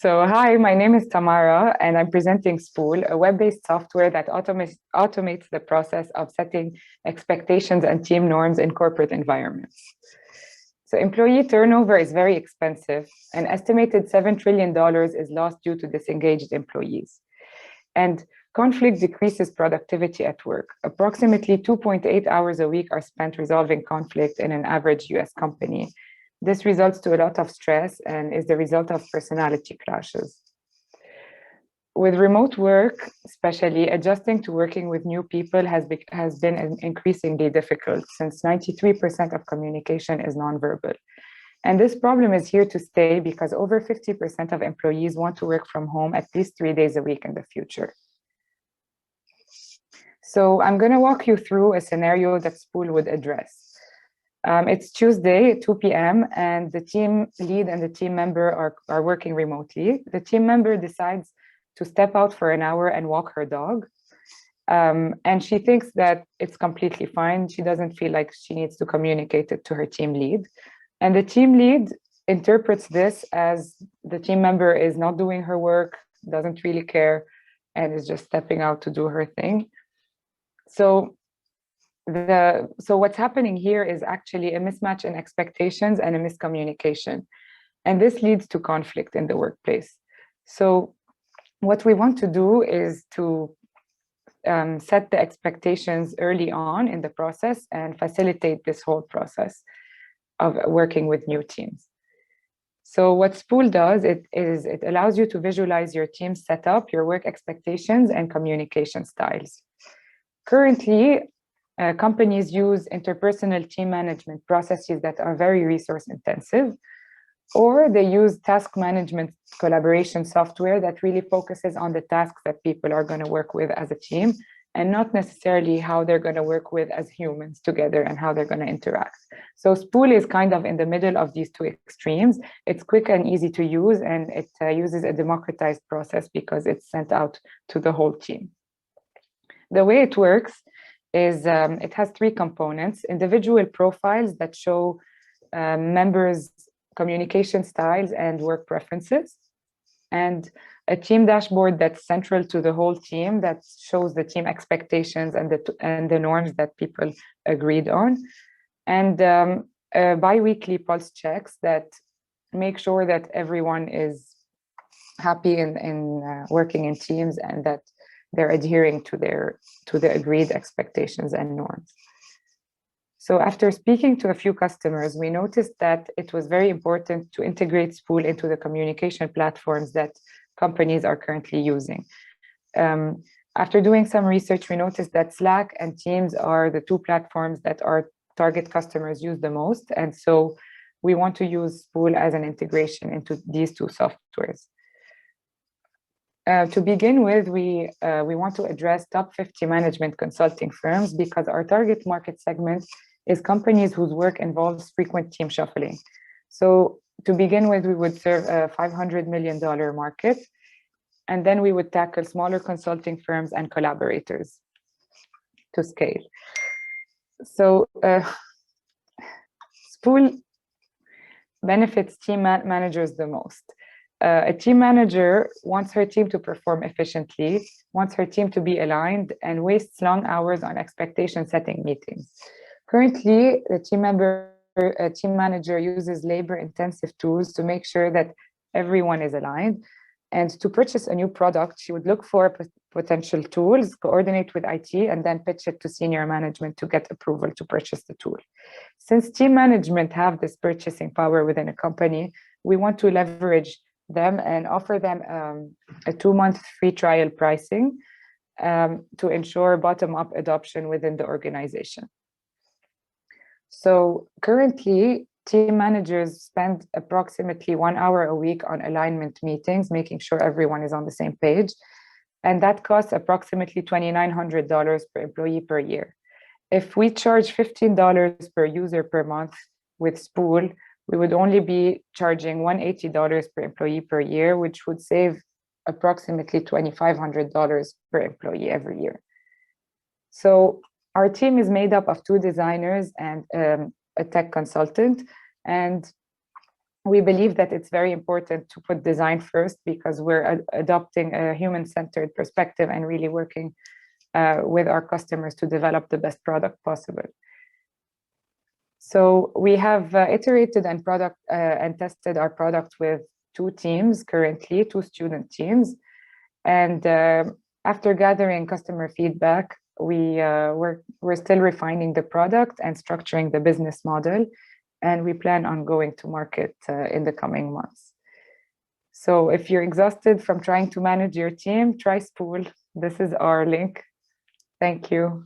Hi, my name is Tamara, and I'm presenting Spool, a web-based software that automates the process of setting expectations and team norms in corporate environments. So employee turnover is very expensive. An estimated $7 trillion is lost due to disengaged employees. And conflict decreases productivity at work. Approximately 2.8 hours a week are spent resolving conflict in an average US company. This results to a lot of stress and is the result of personality clashes. With remote work, especially, adjusting to working with new people has been increasingly difficult since 93% of communication is nonverbal. And this problem is here to stay because over 50% of employees want to work from home at least 3 days a week in the future. So I'm going to walk you through a scenario that Spool would address. It's Tuesday at 2 p.m. and the team lead and the team member are working remotely. The team member decides to step out for an hour and walk her dog. And she thinks that it's completely fine. She doesn't feel like she needs to communicate it to her team lead. And the team lead interprets this as the team member is not doing her work, doesn't really care, and is just stepping out to do her thing. So what's happening here is actually a mismatch in expectations and a miscommunication. And this leads to conflict in the workplace. So what we want to do is to set the expectations early on in the process and facilitate this whole process of working with new teams. So what Spool does, it allows you to visualize your team setup, your work expectations, and communication styles. Currently, companies use interpersonal team management processes that are very resource intensive, or they use task management collaboration software that really focuses on the tasks that people are going to work with as a team and not necessarily how they're going to work with as humans together and how they're going to interact. So Spool is kind of in the middle of these two extremes. It's quick and easy to use, and it uses a democratized process because it's sent out to the whole team. The way it works is it has three components: individual profiles that show members' communication styles and work preferences, and a team dashboard that's central to the whole team that shows the team expectations and the norms that people agreed on, and bi-weekly pulse checks that make sure that everyone is happy in working in teams and that they're adhering to the agreed expectations and norms. So after speaking to a few customers, we noticed that it was very important to integrate Spool into the communication platforms that companies are currently using. After doing some research, we noticed that Slack and Teams are the two platforms that our target customers use the most. And so we want to use Spool as an integration into these two softwares. To begin with, we want to address top 50 management consulting firms because our target market segment is companies whose work involves frequent team shuffling. So to begin with, we would serve a $500 million market, and then we would tackle smaller consulting firms and collaborators to scale. So Spool benefits team managers the most. A team manager wants her team to perform efficiently, wants her team to be aligned, and wastes long hours on expectation setting meetings. Currently, the team manager uses labor-intensive tools to make sure that everyone is aligned. And to purchase a new product, she would look for potential tools, coordinate with IT, and then pitch it to senior management to get approval to purchase the tool. Since team management have this purchasing power within a company, we want to leverage them and offer them a 2-month free trial pricing to ensure bottom-up adoption within the organization. So currently, team managers spend approximately 1 hour a week on alignment meetings, making sure everyone is on the same page. And that costs approximately $2,900 per employee per year. If we charge $15 per user per month with Spool, we would only be charging $180 per employee per year, which would save approximately $2,500 per employee every year. So our team is made up of 2 designers and a tech consultant, and we believe that it's very important to put design first because we're adopting a human-centered perspective and really working with our customers to develop the best product possible. So we have iterated and tested our product with 2 teams currently, 2 student teams. And after gathering customer feedback, we're still refining the product and structuring the business model. And we plan on going to market in the coming months. So if you're exhausted from trying to manage your team, try Spool. This is our link. Thank you.